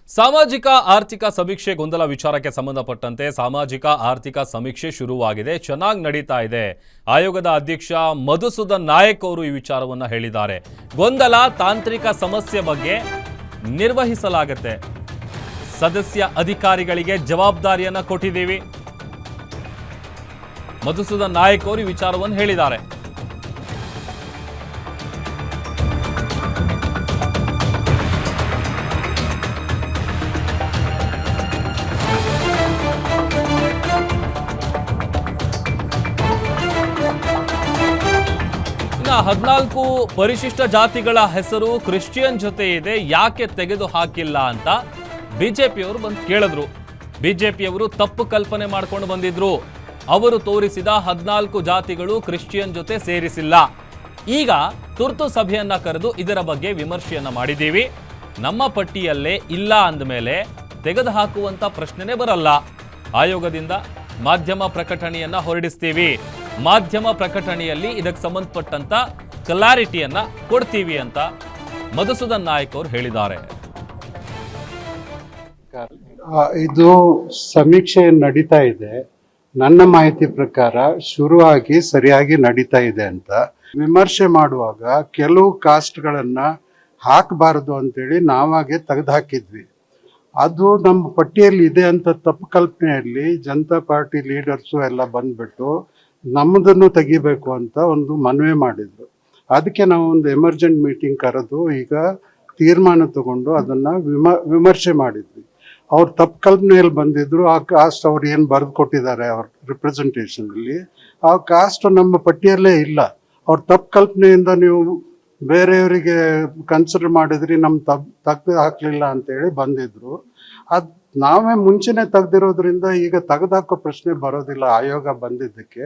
ಸಾಮಾಜಿಕ ಆರ್ಥಿಕ ಸಮೀಕ್ಷೆ ಗೊಂದಲ ವಿಚಾರಕ್ಕೆ ಸಂಬಂಧಪಟ್ಟಂತೆ ಸಾಮಾಜಿಕ ಆರ್ಥಿಕ ಸಮೀಕ್ಷೆ ಶುರುವಾಗಿದೆ, ಚೆನ್ನಾಗಿ ನಡೀತಾ ಇದೆ. ಆಯೋಗದ ಅಧ್ಯಕ್ಷ ಮಧುಸೂದನ್ ನಾಯಕ್ ಅವರು ಈ ವಿಚಾರವನ್ನು ಹೇಳಿದ್ದಾರೆ. ಗೊಂದಲ ತಾಂತ್ರಿಕ ಸಮಸ್ಯೆ ಬಗ್ಗೆ ನಿರ್ವಹಿಸಲಾಗುತ್ತೆ. ಸದಸ್ಯ ಅಧಿಕಾರಿಗಳಿಗೆ ಜವಾಬ್ದಾರಿಯನ್ನ ಕೊಟ್ಟಿದ್ದೀವಿ. ಮಧುಸೂದನ್ ನಾಯಕ್ ಅವರು ಈ ವಿಚಾರವನ್ನು ಹೇಳಿದ್ದಾರೆ. ಇನ್ನು 14 ಪರಿಶಿಷ್ಟ ಜಾತಿಗಳ ಹೆಸರು ಕ್ರಿಶ್ಚಿಯನ್ ಜೊತೆ ಇದೆ, ಯಾಕೆ ತೆಗೆದು ಹಾಕಿಲ್ಲ ಅಂತ ಬಿಜೆಪಿಯವರು ಬಂದು ಕೇಳಿದ್ರು. ಬಿಜೆಪಿಯವರು ತಪ್ಪು ಕಲ್ಪನೆ ಮಾಡ್ಕೊಂಡು ಬಂದಿದ್ರು. ಅವರು ತೋರಿಸಿದ 14 ಜಾತಿಗಳು ಕ್ರಿಶ್ಚಿಯನ್ ಜೊತೆ ಸೇರಿಸಿಲ್ಲ. ಈಗ ತುರ್ತು ಸಭೆಯನ್ನ ಕರೆದು ಇದರ ಬಗ್ಗೆ ವಿಮರ್ಶೆಯನ್ನ ಮಾಡಿದ್ದೀವಿ. ನಮ್ಮ ಪಟ್ಟಿಯಲ್ಲೇ ಇಲ್ಲ ಅಂದಮೇಲೆ ತೆಗೆದು ಹಾಕುವಂತ ಪ್ರಶ್ನೆನೇ ಬರಲ್ಲ. ಆಯೋಗದಿಂದ ಮಾಧ್ಯಮ ಪ್ರಕಟಣೆಯನ್ನ ಹೊರಡಿಸ್ತೀವಿ. ಮಾಧ್ಯಮ ಪ್ರಕಟಣೆಯಲ್ಲಿ ಇದಕ್ಕೆ ಸಂಬಂಧಪಟ್ಟಂತ ಕ್ಲಾರಿಟಿಯನ್ನ ಕೊಡ್ತೀವಿ ಅಂತ ಮಧುಸೂದನ್ ನಾಯಕ್ ಅವರು ಹೇಳಿದ್ದಾರೆ. ಇದು ಸಮೀಕ್ಷೆ ನಡೀತಾ ಇದೆ. ನನ್ನ ಮಾಹಿತಿ ಪ್ರಕಾರ ಶುರುವಾಗಿ ಸರಿಯಾಗಿ ನಡೀತಾ ಇದೆ ಅಂತ. ವಿಮರ್ಶೆ ಮಾಡುವಾಗ ಕೆಲವು ಕಾಸ್ಟ್ಗಳನ್ನ ಹಾಕಬಾರದು ಅಂತೇಳಿ ನಾವಾಗೆ ತೆಗೆದುಹಾಕಿದ್ವಿ. ಅದು ನಮ್ಮ ಪಟ್ಟಿಯಲ್ಲಿ ಇದೆ ಅಂತ ತಪ್ಪು ಕಲ್ಪನೆಯಲ್ಲಿ ಜನತಾ ಪಾರ್ಟಿ ಲೀಡರ್ಸು ಎಲ್ಲ ಬಂದ್ಬಿಟ್ಟು ನಮ್ಮದನ್ನು ತೆಗಿಬೇಕು ಅಂತ ಒಂದು ಮನವಿ ಮಾಡಿದ್ರು. ಅದಕ್ಕೆ ನಾವು ಒಂದು ಎಮರ್ಜೆಂಟ್ ಮೀಟಿಂಗ್ ಕರೆದು ಈಗ ತೀರ್ಮಾನ ತಗೊಂಡು ಅದನ್ನ ವಿಮರ್ಶೆ ಮಾಡಿದ್ವಿ. ಅವ್ರು ತಪ್ಪು ಕಲ್ಪನೆಯಲ್ಲಿ ಬಂದಿದ್ರು. ಆ ಕಾಸ್ಟ್ ಅವ್ರು ಏನು ಬರೆದು ಕೊಟ್ಟಿದ್ದಾರೆ ಅವ್ರ ರಿಪ್ರೆಸೆಂಟೇಷನ್ ಅಲ್ಲಿ, ಆ ಕಾಸ್ಟ್ ನಮ್ಮ ಪಟ್ಟಿಯಲ್ಲೇ ಇಲ್ಲ. ಅವ್ರ ತಪ್ಪು ಕಲ್ಪನೆಯಿಂದ ನೀವು ಬೇರೆಯವರಿಗೆ ಕನ್ಸಿಡರ್ ಮಾಡಿದ್ರಿ, ನಮ್ ತೆಗ್ದು ಹಾಕ್ಲಿಲ್ಲ ಅಂತೇಳಿ ಬಂದಿದ್ರು. ಅದ್ ನಾವೇ ಮುಂಚೆನೆ ತೆಗ್ದಿರೋದ್ರಿಂದ ಈಗ ತೆಗೆದಾಕೋ ಪ್ರಶ್ನೆ ಬರೋದಿಲ್ಲ ಆಯೋಗ ಬಂದಿದ್ದಕ್ಕೆ.